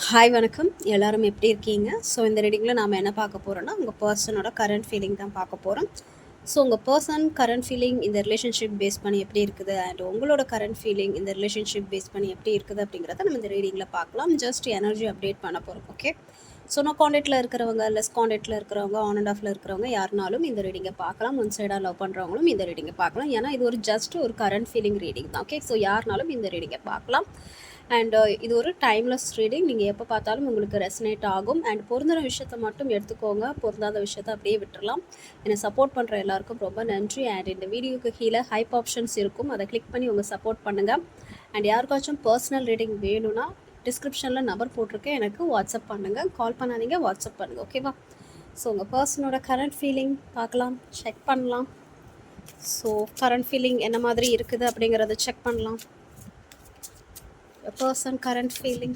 Hi வணக்கம். எல்லாரும் எப்படி இருக்கீங்க? ஸோ இந்த ரீடிங்கில் நாம் என்ன பார்க்க போகிறோன்னா உங்கள் பர்சனோட கரண்ட் ஃபீலிங் தான் பார்க்க போகிறோம். ஸோ உங்கள் பர்சன் கரண்ட் ஃபீலிங் இந்த ரிலேஷன்ஷிப் பேஸ் பண்ணி எப்படி இருக்குது அண்ட் உங்களோட கரண்ட் ஃபீலிங் இந்த ரிலேஷன்ஷிப் பேஸ் பண்ணி எப்படி இருக்குது அப்படிங்கிறத நம்ம இந்த ரீடிங்கில் பார்க்கலாம். ஜஸ்ட் எனர்ஜி அப்டேட் பண்ண போகிறோம். ஓகே, ஸோ நான் காண்டாக்டில் இருக்கிறவங்க, லெஸ் காண்டாக்டில் இருக்கிறவங்க, ஆன் அண்ட் ஆஃபில் இருக்கிறவங்க யாருனாலும் இந்த ரீடிங்கை பார்க்கலாம். ஒன் சைடாக லவ் பண்ணுறவங்களும் இந்த ரீடிங்கை பார்க்கலாம். ஏன்னா இது ஒரு ஜஸ்ட் ஒரு கரண்ட் ஃபீலிங் ரீடிங் தான். ஓகே, ஸோ யாருனாலும் இந்த ரீடிங்கை பார்க்கலாம். அண்ட் இது ஒரு டைம்லெஸ் ரீடிங். நீங்கள் எப்போ பார்த்தாலும் உங்களுக்கு ரெசனேட் ஆகும். அண்ட் பொருந்துற விஷயத்தை மட்டும் எடுத்துக்கோங்க, பொருந்தாத விஷயத்தை அப்படியே விட்டுறலாம். என்னை சப்போர்ட் பண்ணுற எல்லாருக்கும் ரொம்ப நன்றி. அண்ட் இந்த வீடியோக்கு கீழே ஹைப் ஆப்ஷன்ஸ் இருக்கும், அதை கிளிக் பண்ணி உங்கள் சப்போர்ட் பண்ணுங்கள். அண்ட் யாருக்காச்சும் பர்சனல் ரீடிங் வேணும்னா டிஸ்கிரிப்ஷனில் நம்பர் போட்டிருக்கேன், எனக்கு வாட்ஸ்அப் பண்ணுங்கள். கால் பண்ணாதீங்க, வாட்ஸ்அப் பண்ணுங்கள். ஓகேவா? ஸோ உங்கள் பர்சனோட கரண்ட் ஃபீலிங் பார்க்கலாம், செக் பண்ணலாம். ஸோ கரண்ட் ஃபீலிங் என்ன மாதிரி இருக்குது அப்படிங்கிறத செக் பண்ணலாம். A person current feeling.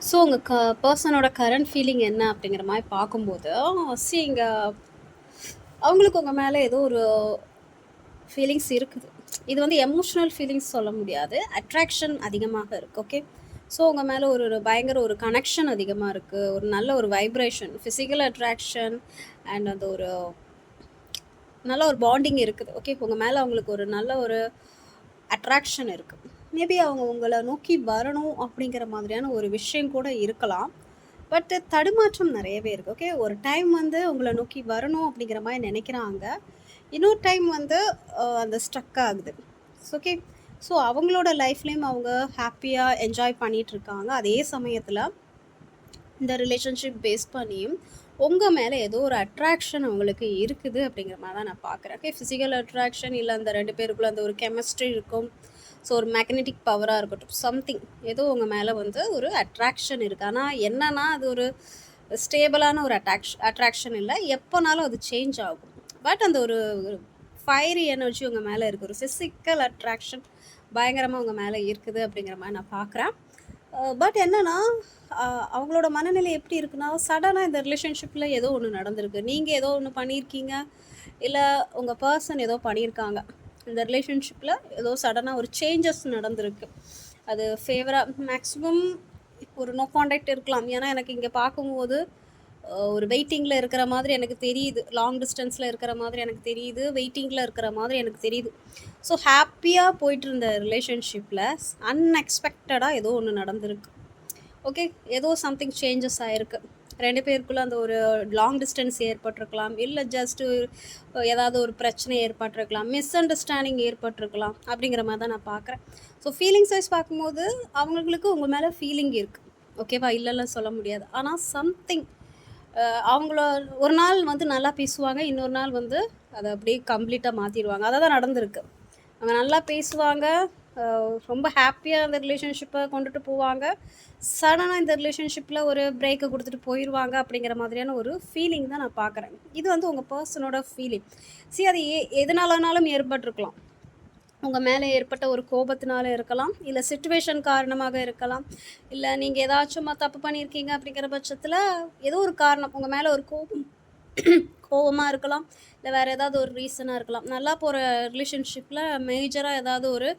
So உங்கள் பர்சனோட கரண்ட் ஃபீலிங் என்ன அப்படிங்கிற மாதிரி பார்க்கும்போது இங்கே அவங்களுக்கு உங்கள் மேலே ஏதோ ஒரு ஃபீலிங்ஸ் இருக்குது. இது வந்து எமோஷ்னல் ஃபீலிங்ஸ் சொல்ல முடியாது, அட்ராக்ஷன் அதிகமாக இருக்குது. ஓகே, ஸோ உங்கள் மேலே ஒரு பயங்கர ஒரு கனெக்ஷன் அதிகமாக இருக்குது, ஒரு நல்ல ஒரு வைப்ரேஷன், ஃபிசிக்கல் அட்ராக்ஷன் அண்ட் அந்த ஒரு நல்ல ஒரு பாண்டிங் இருக்குது. ஓகே, உங்கள் மேலே அவங்களுக்கு ஒரு நல்ல ஒரு அட்ராக்ஷன் இருக்குது. மேபி அவங்க உங்களை நோக்கி வரணும் அப்படிங்கிற மாதிரியான ஒரு விஷயம் கூட இருக்கலாம். பட் தடுமாற்றம் நிறையவே இருக்குது. ஓகே, ஒரு டைம் வந்து உங்களை நோக்கி வரணும் அப்படிங்கிற மாதிரி நினைக்கிறாங்க, இன்னொரு டைம் வந்து அந்த ஸ்ட்ரக் ஆகுது. ஓகே, ஸோ அவங்களோட லைஃப்லேயும் அவங்க ஹாப்பியாக என்ஜாய் பண்ணிகிட்ருக்காங்க. அதே சமயத்தில் இந்த ரிலேஷன்ஷிப் பேஸ் பண்ணியும் உங்கள் மேலே ஏதோ ஒரு அட்ராக்ஷன் அவங்களுக்கு இருக்குது அப்படிங்கிற மாதிரி தான் நான் பார்க்குறேன். ஓகே, ஃபிசிக்கல் அட்ராக்ஷன் இல்லை, அந்த ரெண்டு பேருக்குள்ளே அந்த ஒரு கெமிஸ்ட்ரி இருக்கும். ஸோ ஒரு மேக்னெட்டிக் பவராக இருக்கட்டும், சம்திங் ஏதோ உங்கள் மேலே வந்து ஒரு அட்ராக்ஷன் இருக்குது. ஆனால் என்னன்னா அது ஒரு ஸ்டேபிளான ஒரு அட்ராக்ஷன் இல்லை, எப்போனாலும் அது சேஞ்ச் ஆகும். பட் அந்த ஒரு ஃபயரி எனர்ஜி உங்கள் மேலே இருக்குது, ஒரு ஃபிசிக்கல் அட்ராக்ஷன் பயங்கரமாக உங்கள் மேலே இருக்குது அப்படிங்கிற மாதிரி நான் பார்க்குறேன். பட் என்னென்னா அவங்களோட மனநிலை எப்படி இருக்குன்னா, சடனாக இந்த ரிலேஷன்ஷிப்பில் ஏதோ ஒன்று நடந்திருக்கு, நீங்கள் ஏதோ ஒன்று பண்ணியிருக்கீங்க, இல்லை உங்கள் பர்சன் ஏதோ பண்ணியிருக்காங்க, இந்த ரிலேஷன்ஷிப்பில் ஏதோ சடனாக ஒரு சேஞ்சஸ் நடந்திருக்கு. அது ஃபேவராக மேக்ஸிமம் ஒரு நோ காண்டாக்ட் இருக்கலாம். ஏன்னா எனக்கு இங்கே பார்க்கும்போது ஒரு வெயிட்டிங்கில் இருக்கிற மாதிரி எனக்கு தெரியுது, லாங் டிஸ்டன்ஸில் இருக்கிற மாதிரி எனக்கு தெரியுது, வெயிட்டிங்கில் இருக்கிற மாதிரி எனக்கு தெரியுது. ஸோ ஹாப்பியாக போயிட்டு இருந்த ரிலேஷன்ஷிப்பில் அன்எக்ஸ்பெக்டடாக ஏதோ ஒன்று நடந்திருக்கு. ஓகே, ஏதோ சம்திங் சேஞ்சஸ் ஆகிருக்கு. ரெண்டு பேருக்குள்ளே அந்த ஒரு லாங் டிஸ்டன்ஸ் ஏற்பட்டிருக்கலாம், இல்லை ஜஸ்ட்டு ஏதாவது ஒரு பிரச்சனை ஏற்பட்டிருக்கலாம், மிஸ் அண்டர்ஸ்டாண்டிங் ஏற்பட்டிருக்கலாம் அப்படிங்கிற மாதிரி தான் நான் பார்க்குறேன். ஸோ ஃபீலிங்ஸ் வைஸ் பார்க்கும்போது அவங்களுக்கு உங்கள் மேலே ஃபீலிங் இருக்குது. ஓகேவா, இல்லைலாம் சொல்ல முடியாது. ஆனால் சம்திங் அவங்கள ஒரு நாள் வந்து நல்லா பேசுவாங்க, இன்னொரு நாள் வந்து அதை அப்படியே கம்ப்ளீட்டாக மாற்றிடுவாங்க. அதை தான் நடந்திருக்கு. அவங்க நல்லா பேசுவாங்க, ரொம்ப ஹாப்பியாக அந்த ரிலேஷன்ஷிப்பை கொண்டுட்டு போவாங்க, சடனாக இந்த ரிலேஷன்ஷிப்பில் ஒரு பிரேக்கை கொடுத்துட்டு போயிடுவாங்க அப்படிங்கிற மாதிரியான ஒரு ஃபீலிங் தான் நான் பார்க்குறேன். இது வந்து உங்கள் பர்சனோட ஃபீலிங். அது எதனாலனாலும் ஏற்பட்டிருக்கலாம். உங்கள் மேலே ஏற்பட்ட ஒரு கோபத்தினால இருக்கலாம், இல்லை சிச்சுவேஷன் காரணமாக இருக்கலாம், இல்லை நீங்கள் ஏதாச்சும் தப்பு பண்ணியிருக்கீங்க அப்படிங்கிற பட்சத்தில் ஏதோ ஒரு காரணம் உங்கள் மேலே ஒரு கோபமாக இருக்கலாம், இல்லை வேறு ஏதாவது ஒரு ரீசனாக இருக்கலாம். நல்லா போகிற ரிலேஷன்ஷிப்பில் மேஜராக ஏதாவது ஒரு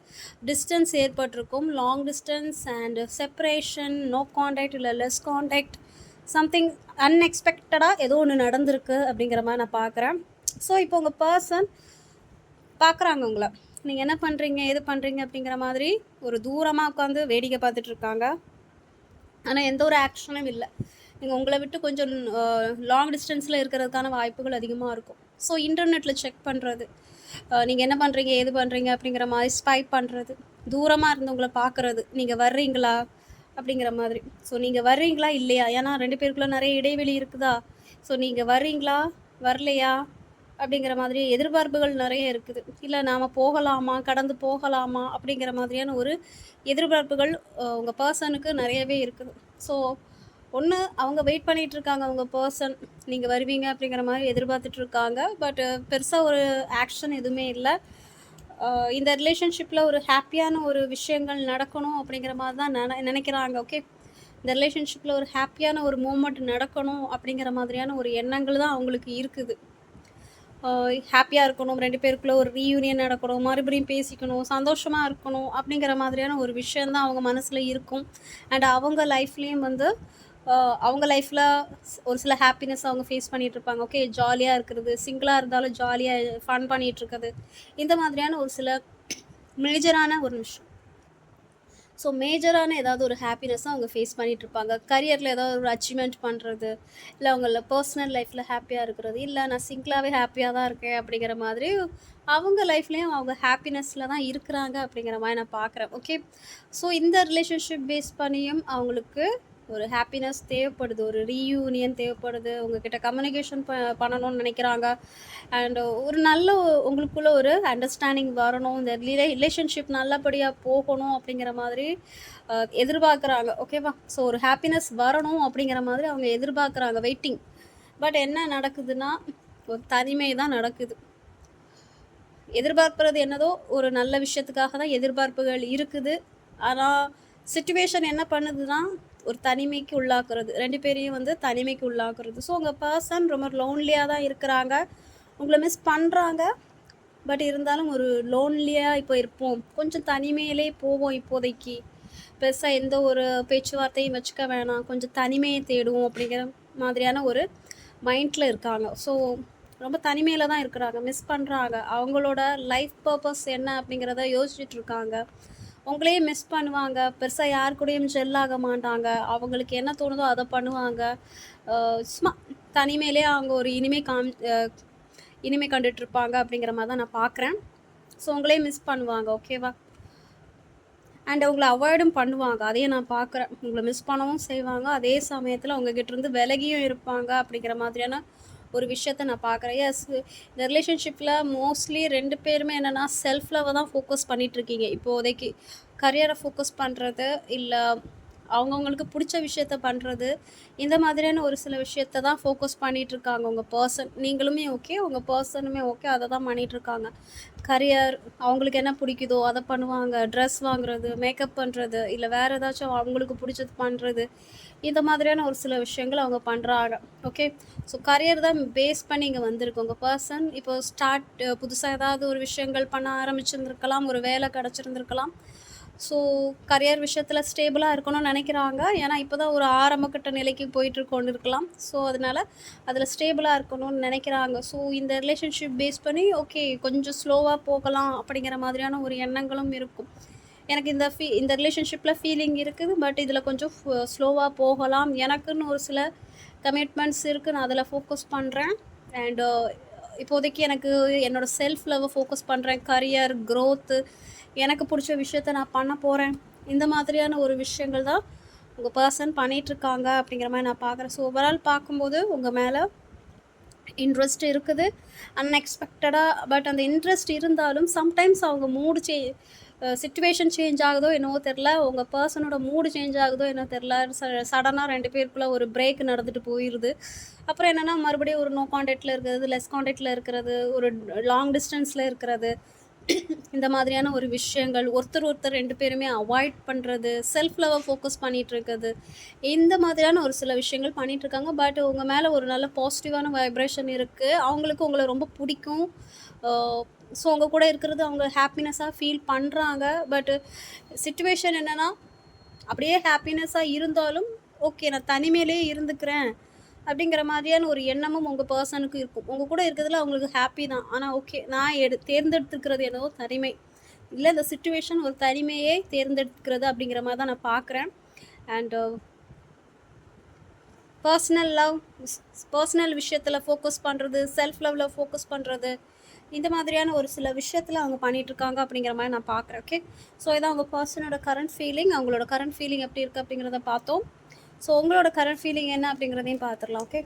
டிஸ்டன்ஸ் ஏற்பட்டிருக்கும், long distance and separation, no contact இல்லை லெஸ் காண்டாக்ட், சம்திங் அன்எக்ஸ்பெக்டடாக ஏதோ ஒன்று நடந்திருக்கு அப்படிங்கிற மாதிரி நான் பார்க்குறேன். ஸோ இப்போ உங்கள் பர்சன் பார்க்குறாங்க உங்களை, நீங்கள் என்ன பண்ணுறீங்க எது பண்ணுறீங்க அப்படிங்கிற மாதிரி ஒரு தூரமாக உட்காந்து வேடிக்கை பார்த்துட்ருக்காங்க. ஆனால் எந்த ஒரு ஆக்ஷனும் இல்லை. நீங்க உங்கள விட்டு கொஞ்சம் லாங் டிஸ்டன்ஸ்ல இருக்கிறதுக்கான வாய்ப்புகள் அதிகமா இருக்கும். ஸோ இன்டர்நெட்ல செக் பண்றது. நீங்க என்ன பண்றீங்க? ஏது பண்றீங்க? அப்படிங்கிற மாரி ஸ்பை பண்றது. தூரமா இருந்து உங்கள பார்க்குறது. நீங்க வர்றீங்களா? அப்படிங்கிற மாதிரி. ஸோ நீங்க வர்றீங்களா? இல்லையா? ஏன்னா 2 பேருக்குள்ள நெறைய இடைவெளி இருக்குதா? ஸோ நீங்க வர்றீங்களா? வரலையா? அப்படிங்கிற மாதிரி எதிர்பார்ப்புகள் நெறைய இருக்குது. இல்ல நாம போகலாமா? கடந்து போகலாமா? அப்படிங்கிற மாதிரியான ஒரு எதிர்பார்ப்புகள் உங்க பெர்சனுக்கு நெறையவே இருக்குது. ஸோ ஒண்ணு அவங்க வெயிட் பண்ணிட்டு இருக்காங்க உங்க பெர்சன். நீங்க வருவீங்க அப்படிங்கிற மாரி எதிர்பார்த்துட்டு இருக்காங்க. பட் பெருசா ஒரு ஆக்ஷன் எதுவுமே இல்ல. இந்த ரிலேஷன்ஷிப்ல ஒரு ஹேப்பியான ஒரு விஷயங்கள் நடக்கணும் அப்படிங்கிற மாரி தான் நெனைக்கிறாங்க. ஓகே. இந்த ரிலேஷன்ஷிப்ல ஒரு ஹேப்பியான ஒரு மூமெண்ட் நடக்கணும் அப்படிங்கிற மாதிரியான ஒரு எண்ணங்கள் தான் அவங்களுக்கு இருக்குது. ஹேப்பியா இருக்கணும், 2 பேருக்குள்ள ஒரு ரீயூனியன் நடக்கணும், மறுபடியும் பேசிக்கணும், சந்தோஷமா இருக்கணும் அப்படிங்கிற மாதிரியான ஒரு விஷயம் தான் அவங்க மனசுல இருக்கும். அண்ட் அவங்க லைஃப்லயும் வந்து அவங்க லைஃப்ல ஒரு சில ஹேப்பினஸ் அவங்க ஃபேஸ் பண்ணிட்டு இருப்பாங்க. ஓகே, ஜாலியா இருக்கிறது, சிங்கிளா இருந்தாலும் ஜாலியா ஃபன் பண்ணிட்டு இருக்கிறது. இந்த மாதிரியான ஒரு சில மேஜரான ஒரு விஷயம். ஸோ மேஜரான ஏதாவது ஒரு ஹாப்பினஸ்ஸை அவங்க ஃபேஸ் பண்ணிட்டு இருப்பாங்க. கரியரில் ஏதாவது ஒரு அச்சீவ்மெண்ட் பண்ணுறது, இல்லை அவங்கள பர்சனல் லைஃப்பில் ஹாப்பியாக இருக்கிறது, இல்லை நான் சிங்கிளாகவே ஹாப்பியாக தான் இருக்கேன் அப்படிங்கிற மாதிரி அவங்க லைஃப்லேயும் அவங்க ஹாப்பினஸில் தான் இருக்கிறாங்க அப்படிங்கிற மாதிரி நான் பார்க்குறேன். ஓகே. ஸோ இந்த ரிலேஷன்ஷிப் பேஸ் பண்ணியும் அவங்களுக்கு ஒரு ஹாப்பினஸ் தேவைப்படுது, ஒரு ரீயூனியன் தேவைப்படுது, உங்ககிட்ட கம்யூனிகேஷன் பண்ணணும்னு நினைக்கிறாங்க. அண்ட் ஒரு நல்ல உங்களுக்குள்ள ஒரு அண்டர்ஸ்டாண்டிங் வரணும், இந்த ரிலேஷன்ஷிப் நல்லபடியாக போகணும் அப்படிங்கிற மாதிரி எதிர்பார்க்குறாங்க. ஓகேவா? ஸோ ஒரு ஹாப்பினஸ் வரணும் அப்படிங்கிற மாதிரி அவங்க எதிர்பார்க்குறாங்க, வெயிட்டிங். பட் என்ன நடக்குதுன்னா ஒரு தனிமை தான் நடக்குது. எதிர்பார்ப்பது என்னதோ ஒரு நல்ல விஷயத்துக்காக தான் எதிர்பார்ப்புகள் இருக்குது. ஆனால் சிச்சுவேஷன் என்ன பண்ணுதுன்னா ஒரு தனிமைக்கு உள்ளாக்குறது, 2 பேரையும் வந்து தனிமைக்கு உள்ளாக்குறது. ஸோ உங்கள் பர்சன் ரொம்ப லோன்லியாக தான் இருக்கிறாங்க, உங்களை மிஸ் பண்ணுறாங்க. பட் இருந்தாலும் ஒரு லோன்லியாக இப்போ இருப்போம், கொஞ்சம் தனிமையிலே போவோம் இப்போதைக்கு, பெருசாக எந்த ஒரு பேச்சுவார்த்தையும் வச்சுக்க வேணாம், கொஞ்சம் தனிமையை தேடுவோம் அப்படிங்கிற மாதிரியான ஒரு மைண்டில் இருக்காங்க. ஸோ ரொம்ப தனிமையில் தான் இருக்கிறாங்க, மிஸ் பண்ணுறாங்க. அவங்களோட லைஃப் பர்பஸ் என்ன அப்படிங்கிறத யோசிச்சுட்டு இருக்காங்க. உங்களையே மிஸ் பண்ணுவாங்க, பெருசாக யார் கூடயும் ஜெல் ஆக மாட்டாங்க, அவங்களுக்கு என்ன தோணுதோ அதை பண்ணுவாங்க. சும்மா தனிமையிலே அவங்க ஒரு இனிமை கண்டுட்டு இருப்பாங்க அப்படிங்கிற மாதிரி தான் நான் பார்க்குறேன். ஸோ உங்களையே மிஸ் பண்ணுவாங்க. ஓகேவா? அண்ட் உங்களை அவாய்டும் பண்ணுவாங்க, அதையும் நான் பார்க்குறேன். உங்களை மிஸ் பண்ணவும் செய்வாங்க, அதே சமயத்தில் உங்ககிட்ட இருந்து விலகியும் இருப்பாங்க அப்படிங்கிற மாதிரியான ஒரு விஷயத்த நான் பார்க்குறேன். எஸ், இந்த ரிலேஷன்ஷிப்பில் மோஸ்ட்லி 2 பேருமே என்னென்னா செல்ஃப் லவ்வை தான் ஃபோக்கஸ் பண்ணிகிட்ருக்கீங்க இப்போதைக்கு. கரியரை ஃபோக்கஸ் பண்ணுறது, இல்லை அவங்கவுங்களுக்கு பிடிச்ச விஷயத்த பண்ணுறது, இந்த மாதிரியான ஒரு சில விஷயத்த தான் ஃபோக்கஸ் பண்ணிகிட்ருக்காங்க உங்கள் பர்சன். நீங்களுமே ஓகே, உங்கள் பர்சனுமே ஓகே, அதை தான் பண்ணிகிட்ருக்காங்க. கரியர், அவங்களுக்கு என்ன பிடிக்குதோ அதை பண்ணுவாங்க. ட்ரெஸ் வாங்குறது, மேக்கப் பண்ணுறது, இல்லை வேறு ஏதாச்சும் அவங்களுக்கு பிடிச்சது பண்ணுறது, இந்த மாதிரியான ஒரு சில விஷயங்கள் அவங்க பண்ணுறாங்க. ஓகே. ஸோ கரியர் தான் பேஸ் பண்ணி இங்கே வந்திருக்கு உங்கள் பர்சன். இப்போ புதுசாக ஏதாவது ஒரு விஷயங்கள் பண்ண ஆரம்பிச்சிருந்துருக்கலாம், ஒரு வேலை கிடச்சிருந்துருக்கலாம். ஸோ கரியர் விஷயத்தில் ஸ்டேபிளாக இருக்கணும்னு நினைக்கிறாங்க. ஏன்னா இப்போ தான் ஒரு ஆரம்பக்கட்ட நிலைக்கு போயிட்டு கொண்டு இருக்கலாம். ஸோ அதனால் அதில் ஸ்டேபிளாக இருக்கணும்னு நினைக்கிறாங்க. ஸோ இந்த ரிலேஷன்ஷிப் பேஸ் பண்ணி ஓகே, கொஞ்சம் ஸ்லோவாக போகலாம் அப்படிங்கிற மாதிரியான ஒரு எண்ணங்களும் இருக்கும். எனக்கு இந்த ரிலேஷன்ஷிப்பில் ஃபீலிங் இருக்குது, பட் இதில் கொஞ்சம் ஸ்லோவாக போகலாம், எனக்குன்னு ஒரு சில கமிட்மெண்ட்ஸ் இருக்குது, நான் அதில் ஃபோக்கஸ் பண்ணுறேன். அண்டு இப்போதைக்கு எனக்கு என்னோடய செல்ஃப் லவ்வை ஃபோக்கஸ் பண்ணுறேன், கரியர் க்ரோத்து, எனக்கு பிடிச்ச விஷயத்த நான் பண்ண போகிறேன். இந்த மாதிரியான ஒரு விஷயங்கள் தான் உங்கள் பர்சன் பண்ணிகிட்ருக்காங்க அப்படிங்கிற மாதிரி நான் பார்க்குறேன். ஸோ ஓவரால் பார்க்கும்போது உங்கள் மேலே இன்ட்ரெஸ்ட் இருக்குது அன்எக்ஸ்பெக்டடாக. பட் அந்த இன்ட்ரெஸ்ட் இருந்தாலும் சம்டைம்ஸ் அவங்க மூடு சிச்சுவேஷன் சேஞ்ச் ஆகுதோ என்னவோ தெரில, உங்கள் பர்சனோட மூடு சேஞ்ச் ஆகுதோ என்னவோ தெரில, சடனாக 2 பேருக்குள்ளே ஒரு பிரேக் நடந்துட்டு போயிடுது. அப்புறம் என்னென்னா மறுபடியும் ஒரு நோ கான்டாக்டில் இருக்கிறது, லெஸ் கான்டாக்டில் இருக்கிறது, ஒரு லாங் டிஸ்டன்ஸில் இருக்கிறது, இந்த மாதிரியான ஒரு விஷயங்கள், ஒருத்தர் 2 பேருமே அவாய்ட் பண்ணுறது, செல்ஃப் லவ்வை ஃபோக்கஸ் பண்ணிகிட்டு இருக்கிறது, இந்த மாதிரியான ஒரு சில விஷயங்கள் பண்ணிகிட்ருக்காங்க. பட் உங்கள் மேலே ஒரு நல்ல பாசிட்டிவான வைப்ரேஷன் இருக்குது, அவங்களுக்கு உங்களை ரொம்ப பிடிக்கும். ஸோ உங்கள் கூட இருக்கிறது அவங்க ஹாப்பினஸ்ஸாக ஃபீல் பண்ணுறாங்க. பட்டு சிச்சுவேஷன் என்னென்னா அப்படியே ஹாப்பினஸ்ஸாக இருந்தாலும் ஓகே, நான் தனிமையிலே இருந்துக்கிறேன் அப்படிங்கிற மாதிரியான ஒரு எண்ணமும் உங்கள் பர்சனுக்கு இருக்கும். உங்கள் கூட இருக்கிறதுல அவங்களுக்கு ஹாப்பி தான். ஆனால் ஓகே, நான் தேர்ந்தெடுத்துக்கிறது என்னவோ தனிமை, இல்லை இந்த சிச்சுவேஷன் ஒரு தனிமையே தேர்ந்தெடுத்துக்கிறது அப்படிங்கிற மாதிரி தான் நான் பார்க்குறேன். அண்டு பர்சனல் லவ், பர்சனல் விஷயத்தில் ஃபோக்கஸ் பண்ணுறது, செல்ஃப் லவ்வில் ஃபோக்கஸ் பண்ணுறது, இந்த மாதிரியான ஒரு சில விஷயத்தில் அவங்க பண்ணிகிட்ருக்காங்க அப்படிங்கிற மாதிரி நான் பார்க்குறேன். ஓகே, ஸோ இதான் அவங்க பர்சனோட கரண்ட் ஃபீலிங். அவங்களோட கரண்ட் ஃபீலிங் எப்படி இருக்குது அப்படிங்கிறத பார்த்தோம். ஸோ உங்களோட கரண்ட் ஃபீலிங் என்ன அப்படிங்கிறதையும் பார்த்துடலாம். ஓகே,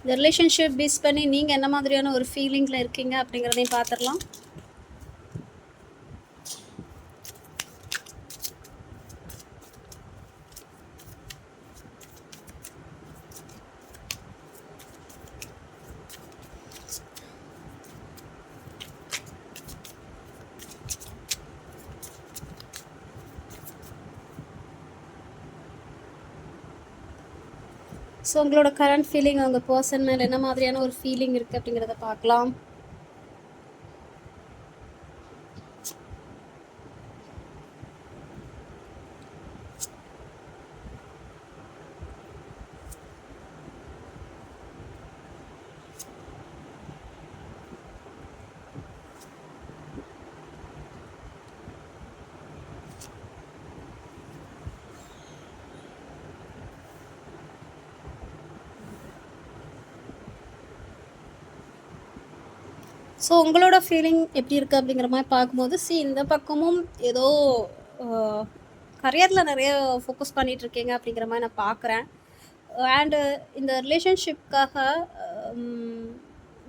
இந்த ரிலேஷன்ஷிப் பேஸ் பண்ணி நீங்கள் என்ன மாதிரியான ஒரு ஃபீலிங்கில் இருக்கீங்க அப்படிங்கிறதையும் பார்த்துடலாம். ஸோ உங்களோட கரண்ட் ஃபீலிங், அவங்க பர்சன் மேலே என்ன மாதிரியான ஒரு ஃபீலிங் இருக்குது அப்படிங்கிறத பார்க்கலாம். ஸோ உங்களோட ஃபீலிங் எப்படி இருக்குது அப்படிங்கிற மாதிரி பார்க்கும்போது, இந்த பக்கமும் ஏதோ கரியரில் நிறைய ஃபோக்கஸ் பண்ணிகிட்ருக்கீங்க அப்படிங்கிற மாதிரி நான் பார்க்குறேன். அண்டு இந்த ரிலேஷன்ஷிப்காக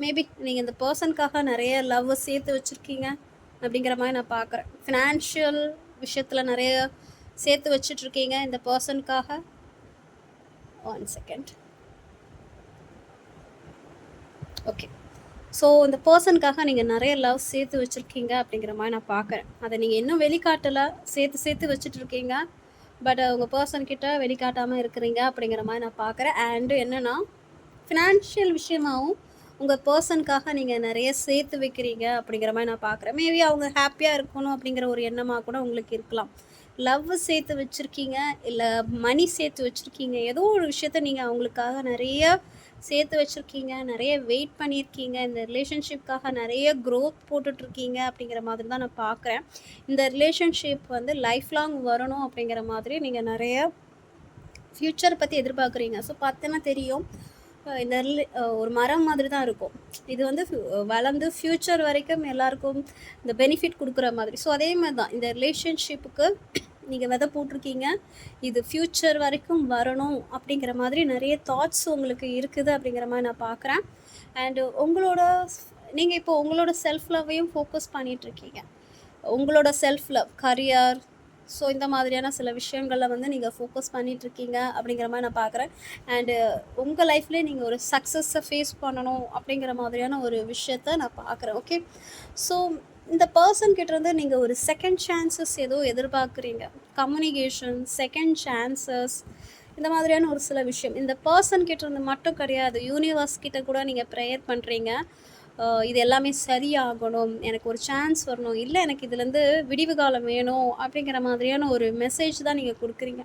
மேபி நீங்கள் இந்த பர்சனுக்காக நிறைய லவ் சேர்த்து வச்சுருக்கீங்க அப்படிங்கிற மாதிரி நான் பார்க்குறேன். ஃபினான்ஷியல் விஷயத்தில் நிறைய சேர்த்து வச்சிட்ருக்கீங்க இந்த பர்சனுக்காக. 1 செகண்ட். ஓகே, ஸோ இந்த பர்சனுக்காக நீங்கள் நிறைய லவ் சேர்த்து வச்சுருக்கீங்க அப்படிங்கிற மாதிரி நான் பார்க்குறேன். அதை நீங்கள் இன்னும் வெளிக்காட்டலை, சேர்த்து வச்சுட்ருக்கீங்க. பட் உங்கள் பர்சன்கிட்ட வெளிக்காட்டாமல் இருக்கிறீங்க அப்படிங்கிற மாதிரி நான் பார்க்குறேன். அண்டு என்னென்னா, ஃபினான்ஷியல் விஷயமாகவும் உங்கள் பர்சனுக்காக நீங்கள் நிறைய சேர்த்து வைக்கிறீங்க அப்படிங்கிற மாதிரி நான் பார்க்குறேன். மேபி அவங்க ஹாப்பியாக இருக்கணும் அப்படிங்கிற ஒரு எண்ணமாக கூட உங்களுக்கு இருக்கலாம். லவ் சேர்த்து வச்சுருக்கீங்க, இல்லை மணி சேர்த்து வச்சுருக்கீங்க, ஏதோ ஒரு விஷயத்த நீங்கள் அவங்களுக்காக நிறைய சேர்த்து வச்சுருக்கீங்க, நிறைய வெயிட் பண்ணியிருக்கீங்க, இந்த ரிலேஷன்ஷிப்காக நிறைய க்ரோத் போட்டுட்ருக்கீங்க அப்படிங்கிற மாதிரி தான் நான் பார்க்குறேன். இந்த ரிலேஷன்ஷிப் வந்து லைஃப் லாங் வரணும் அப்படிங்கிற மாதிரி நீங்கள் நிறைய ஃப்யூச்சர் பற்றி எதிர்பார்க்குறீங்க. ஸோ பார்த்தோன்னா தெரியும், இந்த ஒரு மரம் மாதிரி தான் இருக்கும். இது வந்து வளர்ந்து ஃப்யூச்சர் வரைக்கும் எல்லாருக்கும் இந்த பெனிஃபிட் கொடுக்குற மாதிரி. ஸோ அதே மாதிரி தான் இந்த ரிலேஷன்ஷிப்புக்கு நீங்கள் விதை போட்டிருக்கீங்க, இது ஃப்யூச்சர் வரைக்கும் வரணும் அப்படிங்கிற மாதிரி நிறைய தாட்ஸ் உங்களுக்கு இருக்குது அப்படிங்கிற மாதிரி நான் பார்க்குறேன். அண்டு நீங்கள் இப்போ உங்களோட செல்ஃப் லவ்வையும் ஃபோக்கஸ் பண்ணிகிட்ருக்கீங்க. உங்களோட செல்ஃப் லவ், கரியர், ஸோ இந்த மாதிரியான சில விஷயங்களில் வந்து நீங்கள் ஃபோக்கஸ் பண்ணிகிட்ருக்கீங்க அப்படிங்கிற மாதிரி நான் பார்க்குறேன். அண்டு உங்கள் லைஃப்லேயே நீங்கள் ஒரு சக்ஸஸை ஃபேஸ் பண்ணணும் அப்படிங்கிற மாதிரியான ஒரு விஷயத்த நான் பார்க்குறேன். ஓகே, ஸோ இந்த பர்சன்கிட்டேருந்து நீங்கள் ஒரு செகண்ட் சான்சஸ் ஏதோ எதிர்பார்க்குறீங்க. கம்யூனிகேஷன், செகண்ட் சான்சஸ், இந்த மாதிரியான ஒரு சில விஷயம் இந்த பர்சன்கிட்டேருந்து மட்டும் கிடையாது, யூனிவர்ஸ் கிட்ட கூட நீங்கள் ப்ரேயர் பண்ணுறீங்க. இது எல்லாமே சரியாகணும், எனக்கு ஒரு சான்ஸ் வரணும், இல்லை எனக்கு இதுலேருந்து விடிவு காலம் வேணும் அப்படிங்கிற மாதிரியான ஒரு மெசேஜ் தான் நீங்கள் கொடுக்குறீங்க.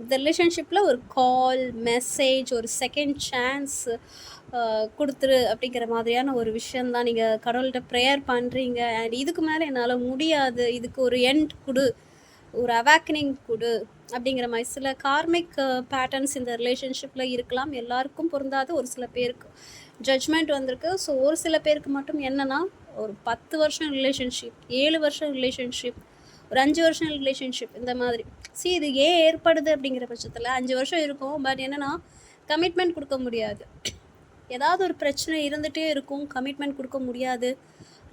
இந்த ரிலேஷன்ஷிப்பில் ஒரு கால், மெசேஜ், ஒரு செகண்ட் சான்ஸ் கொடுத்துரு அப்படிங்கிற மாதிரியான ஒரு விஷயந்தான் நீங்கள் கடவுள்கிட்ட ப்ரேயர் பண்ணுறீங்க. அண்ட் இதுக்கு மேலே என்னால் முடியாது, இதுக்கு ஒரு எண்ட் கொடு, ஒரு அவேக்கனிங் கொடு அப்படிங்கிற மாதிரி. சில கார்மிக் பேட்டர்ன்ஸ் இந்த ரிலேஷன்ஷிப்பில் இருக்கலாம், எல்லாருக்கும் பொருந்தாது, ஒரு சில பேருக்கு ஜட்ஜ்மெண்ட் வந்திருக்கு. ஸோ ஒரு சில பேருக்கு மட்டும் என்னென்னா, ஒரு 10 வருஷம் ரிலேஷன்ஷிப், 7 வருஷம் ரிலேஷன்ஷிப், ஒரு 5 வருஷம் ரிலேஷன்ஷிப், இந்த மாதிரி. இது ஏன் ஏற்படுது அப்படிங்கிற பட்சத்தில் 5 வருஷம் இருக்கும், பட் என்னென்னா கமிட்மெண்ட் கொடுக்க முடியாது. ஏதாவது ஒரு பிரச்சனை இருந்துகிட்டே இருக்கும், கமிட்மெண்ட் கொடுக்க முடியாது.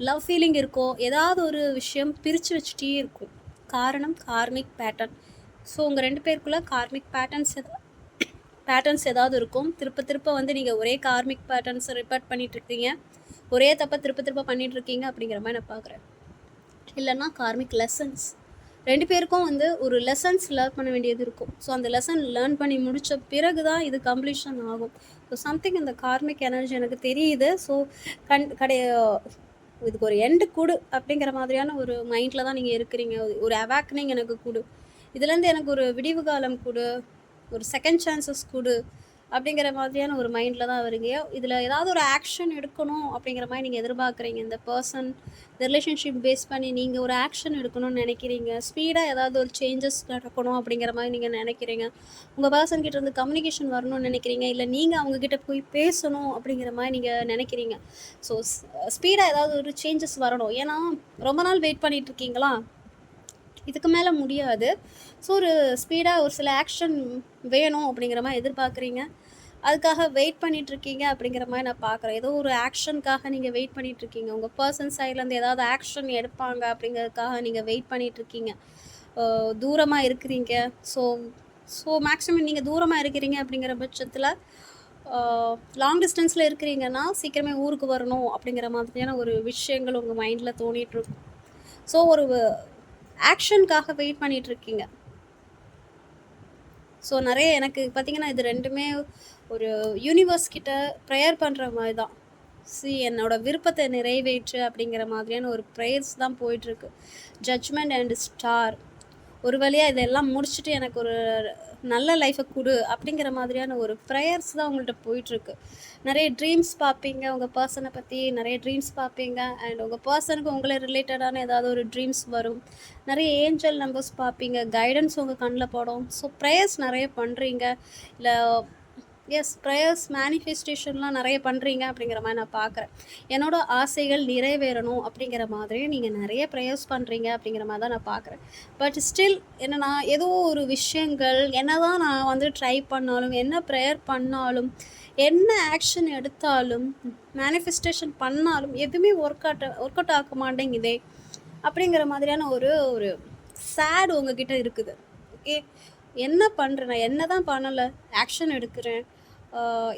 லவ் ஃபீலிங் இருக்கும், ஏதாவது ஒரு விஷயம் பிரித்து வச்சுட்டே இருக்கும். காரணம் கார்மிக் பேட்டர்ன். ஸோ உங்கள் 2 பேருக்குள்ளே கார்மிக் பேட்டர்ன்ஸ் ஏதாவது இருக்கும். திருப்ப வந்து நீங்கள் ஒரே கார்மிக் பேட்டர்ன்ஸை ரிப்பீட் பண்ணிகிட்ருக்கீங்க, ஒரே தப்பை திருப்ப பண்ணிகிட்ருக்கீங்க அப்படிங்கிற மாதிரி நான் பார்க்குறேன். இல்லைன்னா கார்மிக் லெசன்ஸ், 2 பேருக்கும் வந்து ஒரு லெசன்ஸ் லேர்ன் பண்ண வேண்டியது இருக்கும். ஸோ அந்த லெசன் லேர்ன் பண்ணி முடித்த பிறகு தான் இது கம்ப்ளீஷன் ஆகும். ஸோ சம்திங் இந்த கார்மிக் எனர்ஜி எனக்கு தெரியுது. ஸோ இதுக்கு ஒரு எண்டு கொடு அப்படிங்கிற மாதிரியான ஒரு மைண்டில் தான் நீங்கள் இருக்கிறீங்க. ஒரு அவேக்கனிங் எனக்கு கொடு, இதுலேருந்து எனக்கு ஒரு விடிவு காலம் கொடு, ஒரு செகண்ட் சான்சஸ் கொடு அப்படிங்கிற மாதிரியான ஒரு மைண்டில் தான் வரீங்க. இதில் ஏதாவது ஒரு ஆக்ஷன் எடுக்கணும் அப்படிங்கிற மாதிரி நீங்கள் எதிர்பார்க்குறீங்க. இந்த பர்சன் இந்த ரிலேஷன்ஷிப் பேஸ் பண்ணி நீங்கள் ஒரு ஆக்ஷன் எடுக்கணும்னு நினைக்கிறீங்க. ஸ்பீடாக ஏதாவது ஒரு சேஞ்சஸ் நடக்கணும் அப்படிங்கிற மாதிரி நீங்கள் நினைக்கிறீங்க. உங்கள் பர்சன் கிட்ட இருந்து கம்யூனிகேஷன் வரணும்னு நினைக்கிறீங்க. இல்லை நீங்கள் அவங்கக்கிட்ட போய் பேசணும் அப்படிங்கிற மாதிரி நீங்கள் நினைக்கிறீங்க. ஸோ ஸ்பீடாக ஏதாவது ஒரு சேஞ்சஸ் வரணும். ஏன்னா ரொம்ப நாள் வெயிட் பண்ணிட்டு இருக்கீங்களா, இதுக்கு மேலே முடியாது. ஸோ ஒரு ஸ்பீடாக ஒரு சில ஆக்ஷன் வேணும் அப்படிங்கிற மாதிரி எதிர்பார்க்குறீங்க. அதுக்காக வெயிட் பண்ணிகிட்ருக்கீங்க அப்படிங்கிற மாதிரி நான் பார்க்குறேன். ஏதோ ஒரு ஆக்ஷனுக்காக நீங்கள் வெயிட் பண்ணிகிட்ருக்கீங்க. உங்கள் பர்சன் சைட்லேருந்து ஏதாவது ஆக்ஷன் எடுப்பாங்க அப்படிங்கிறதுக்காக நீங்கள் வெயிட் பண்ணிகிட்ருக்கீங்க. தூரமாக இருக்கிறீங்க. ஸோ ஸோ மேக்ஸிமம் நீங்கள் தூரமாக இருக்கிறீங்க அப்படிங்கிற பட்சத்தில் லாங் டிஸ்டன்ஸில் இருக்கிறீங்கன்னா சீக்கிரமே ஊருக்கு வரணும் அப்படிங்கிற மாதிரியான ஒரு விஷயங்கள் உங்கள் மைண்டில் தோணிகிட்ருக்கும். ஸோ ஒரு ஆக்ஷனுக்காக வெயிட் பண்ணிகிட்ருக்கீங்க. ஸோ நிறைய எனக்கு பார்த்திங்கன்னா இது ரெண்டுமே ஒரு யூனிவர்ஸ் கிட்ட ப்ரேயர் பண்ணுற மாதிரி தான். என்னோடய விருப்பத்தை நிறைவேற்று அப்படிங்கிற மாதிரியான ஒரு ப்ரேயர்ஸ் தான் போயிட்டுருக்கு. ஜட்ஜ்மெண்ட் அண்ட் ஸ்டார் ஒரு வழியாக இதெல்லாம் முடிச்சுட்டு எனக்கு ஒரு நல்ல லைஃபை கொடு அப்படிங்கிற மாதிரியான ஒரு ப்ரேயர்ஸ் தான் உங்கள்கிட்ட போயிட்டுருக்கு. நிறைய ட்ரீம்ஸ் பார்ப்பீங்க, உங்கள் பர்சனை பற்றி நிறைய ட்ரீம்ஸ் பார்ப்பீங்க. அண்ட் உங்கள் பர்சனுக்கு உங்களை ரிலேட்டடான ஏதாவது ஒரு ட்ரீம்ஸ் வரும். நிறைய ஏஞ்சல் நம்பர்ஸ் பார்ப்பீங்க, கைடன்ஸ் உங்கள் கண்ணில் படும். ஸோ ப்ரேயர்ஸ் நிறைய பண்ணுறீங்க. இல்லை ப்ரேயர்ஸ் மேனிஃபெஸ்டேஷன்லாம் நிறைய பண்ணுறீங்க அப்படிங்கிற மாதிரி நான் பார்க்குறேன். என்னோடய ஆசைகள் நிறைவேறணும் அப்படிங்கிற மாதிரி நீங்கள் நிறைய ப்ரேயர்ஸ் பண்ணுறீங்க அப்படிங்கிற மாதிரி தான் நான் பார்க்குறேன். பட் ஸ்டில் என்னென்னா ஏதோ ஒரு விஷயங்கள் என்ன தான் நான் வந்து ட்ரை பண்ணாலும், என்ன ப்ரேயர் பண்ணாலும், என்ன ஆக்ஷன் எடுத்தாலும், மேனிஃபெஸ்டேஷன் பண்ணாலும் எதுவுமே ஒர்க் அவுட் ஆக மாட்டேங்குதே அப்படிங்கிற மாதிரியான ஒரு ஒரு சேட் உங்ககிட்ட இருக்குது. ஓகே, என்ன பண்ணுறேன், நான் என்ன தான் பண்ணலை, ஆக்ஷன் எடுக்கிறேன்,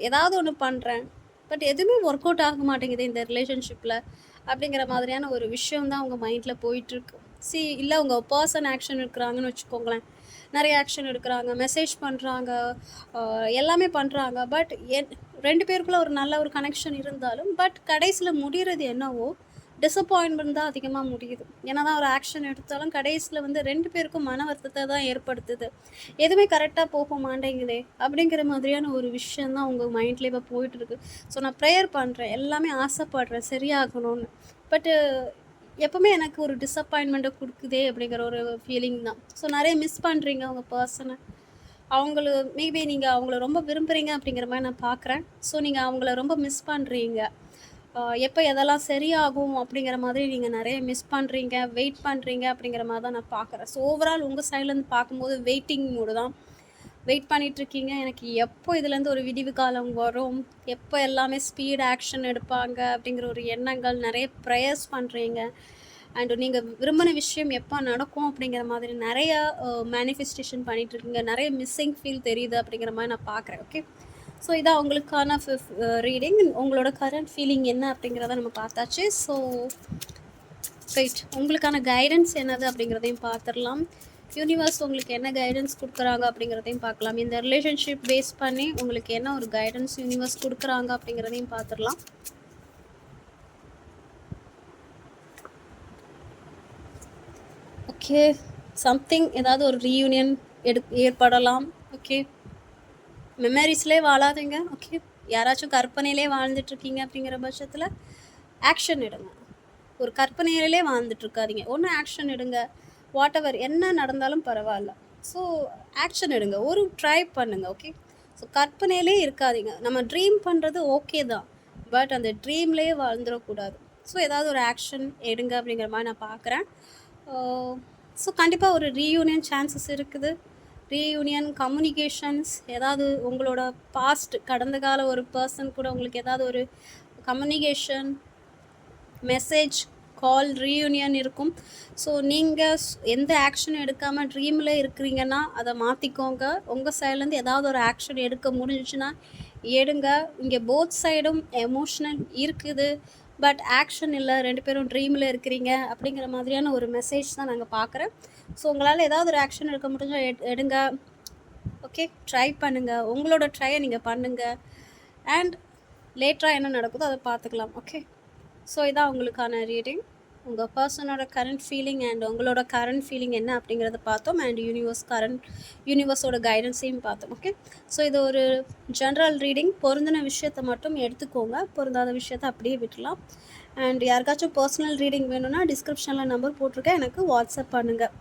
ஏதாவது ஒன்று பண்ணுறேன், பட் எதுவுமே ஒர்க் அவுட் ஆக மாட்டேங்குது இந்த ரிலேஷன்ஷிப்பில் அப்படிங்கிற மாதிரியான ஒரு விஷயம் தான் உங்கள் மைண்டில் போயிட்டுருக்கு. இல்லை உங்கள் பர்சன் ஆக்ஷன் எடுக்கிறாங்கன்னு வச்சுக்கோங்களேன். நிறைய ஆக்ஷன் எடுக்கிறாங்க, மெசேஜ் பண்ணுறாங்க, எல்லாமே பண்ணுறாங்க. பட் ரெண்டு பேருக்குள்ளே ஒரு நல்ல ஒரு கனெக்ஷன் இருந்தாலும் பட் கடைசியில் முடிகிறது என்னவோ டிசப்பாயின்மெண்ட் தான் அதிகமாக முடியுது. ஏன்னா தான் ஒரு ஆக்ஷன் எடுத்தாலும் கடைசியில் வந்து ரெண்டு பேருக்கும் மன வருத்தத்தை தான் ஏற்படுத்துது. எதுவுமே கரெக்டாக போக மாட்டேங்குதே அப்படிங்கிற மாதிரியான ஒரு விஷயந்தான் உங்கள் மைண்ட்லேயே இப்போ போயிட்டுருக்கு. ஸோ நான் ப்ரேயர் பண்ணுறேன், எல்லாமே ஆசைப்படுறேன் சரியாகணும்னு. பட்டு எப்போவுமே எனக்கு ஒரு டிசப்பாயின்மெண்ட்டை கொடுக்குதே அப்படிங்கிற ஒரு ஃபீலிங் தான். ஸோ நிறைய மிஸ் பண்ணுறீங்க உங்கள் பர்சனை. மேபி நீங்கள் அவங்கள ரொம்ப விரும்புகிறீங்க அப்படிங்கிற மாதிரி நான் பார்க்குறேன். ஸோ நீங்கள் அவங்கள ரொம்ப மிஸ் பண்ணுறீங்க. எப்போ எதெல்லாம் சரியாகும் அப்படிங்கிற மாதிரி நீங்கள் நிறைய மிஸ் பண்ணுறீங்க, வெயிட் பண்ணுறீங்க அப்படிங்கிற மாதிரி தான் நான் பார்க்குறேன். ஸோ ஓவரால் உங்கள் சைட்லேருந்து பார்க்கும்போது வெயிட்டிங் மூடு தான். வெயிட் பண்ணிகிட்ருக்கீங்க, எனக்கு எப்போ இதுலேருந்து ஒரு விடிவு காலம் வரும், எப்போ எல்லாமே ஸ்பீட் ஆக்ஷன் எடுப்பாங்க அப்படிங்கிற ஒரு எண்ணங்கள், நிறைய ப்ரேயர்ஸ் பண்ணுறீங்க. அண்டு நீங்கள் விரும்பின விஷயம் எப்போ நடக்கும் அப்படிங்கிற மாதிரி நிறையா மேனிஃபெஸ்டேஷன் பண்ணிகிட்ருக்கீங்க. நிறைய மிஸ்ஸிங் ஃபீல் தெரியுது அப்படிங்கிற மாதிரி நான் பார்க்குறேன். ஓகே, ஸோ இதான் உங்களுக்கான ரீடிங். உங்களோட கரண்ட் ஃபீலிங் என்ன அப்படிங்கிறத நம்ம பார்த்தாச்சு. ஸோ ரைட், உங்களுக்கான கைடன்ஸ் என்னது அப்படிங்கிறதையும் பார்த்துடலாம். யூனிவர்ஸ் உங்களுக்கு என்ன கைடன்ஸ் கொடுக்குறாங்க அப்படிங்கிறதையும் பார்க்கலாம். இந்த ரிலேஷன்ஷிப் பேஸ் பண்ணி உங்களுக்கு என்ன ஒரு கைடன்ஸ் யூனிவர்ஸ் கொடுக்குறாங்க அப்படிங்கிறதையும் பார்த்துடலாம். ஓகே, சம்திங் ஏதாவது ஒரு ரீயூனியன் ஏற்படலாம். ஓகே, மெமரிஸ்லே வாழாதீங்க. ஓகே, யாராச்சும் கற்பனையிலே வாழ்ந்துட்டுருக்கீங்க அப்படிங்கிற பட்சத்தில் ஆக்ஷன் எடுங்க. ஒரு கற்பனையிலே வாழ்ந்துட்டுருக்காதீங்க, ஒன்று ஆக்ஷன் எடுங்க. வாட் எவர் என்ன நடந்தாலும் பரவாயில்ல. ஸோ ஆக்ஷன் எடுங்க, ஒரு ட்ரை பண்ணுங்கள். ஓகே, ஸோ கற்பனையிலே இருக்காதீங்க. நம்ம ட்ரீம் பண்ணுறது ஓகே தான், பட் அந்த ட்ரீம்லேயே வாழ்ந்துடக்கூடாது. ஸோ ஏதாவது ஒரு ஆக்ஷன் எடுங்க அப்படிங்கிற மாதிரி நான் பார்க்குறேன். ஸோ கண்டிப்பாக ஒரு ரீயூனியன் சான்சஸ் இருக்குது. ரீயூனியன், கம்யூனிகேஷன்ஸ், ஏதாவது உங்களோட பாஸ்ட் கடந்த கால ஒரு பர்சன் கூட உங்களுக்கு ஏதாவது ஒரு கம்யூனிகேஷன், மெசேஜ், கால், ரீயூனியன் இருக்கும். ஸோ நீங்கள் எந்த ஆக்ஷன் எடுக்காமல் ட்ரீமில் இருக்கிறீங்கன்னா அதை மாற்றிக்கோங்க. உங்கள் சைட்லேருந்து ஏதாவது ஒரு ஆக்ஷன் எடுக்க முடிஞ்சிச்சுன்னா எடுங்க. இங்கே போத் சைடும் எமோஷ்னல் இருக்குது, பட் ஆக்ஷன் இல்லை, ரெண்டு பேரும் ட்ரீமில் இருக்கிறீங்க அப்படிங்கிற மாதிரியான ஒரு மெசேஜ் தான் நாங்கள் பார்க்குறேன். ஸோ உங்களால் ஏதாவது ஒரு ஆக்ஷன் எடுக்க முடிஞ்சால் எடுங்க. ஓகே, ட்ரை பண்ணுங்கள், உங்களோட ட்ரையை நீங்கள் பண்ணுங்கள். அண்ட் லேட்டராக என்ன நடக்குதோ அதை பார்த்துக்கலாம். ஓகே, ஸோ இதான் உங்களுக்கான ரீடிங். உங்கள் பர்சனோட கரண்ட் ஃபீலிங் அண்ட் உங்களோட கரண்ட் ஃபீலிங் என்ன அப்படிங்கிறத பார்த்தோம். அண்ட் யூனிவர்ஸோட கைடன்ஸையும் பார்த்தோம். ஓகே, ஸோ இது ஒரு ஜென்ரல் ரீடிங். பொருந்தின விஷயத்தை மட்டும் எடுத்துக்கோங்க, பொருந்தாத விஷயத்தை அப்படியே விட்டுலாம். அண்ட் யாருக்காச்சும் பர்சனல் ரீடிங் வேணும்னா டிஸ்கிரிப்ஷனில் நம்பர் போட்டிருக்கேன், எனக்கு வாட்ஸ்அப் பண்ணுங்கள்.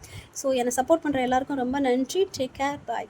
ஸோ என்னை சப்போர்ட் பண்ணுற எல்லாருக்கும் ரொம்ப நன்றி. டேக் கேர், பாய்.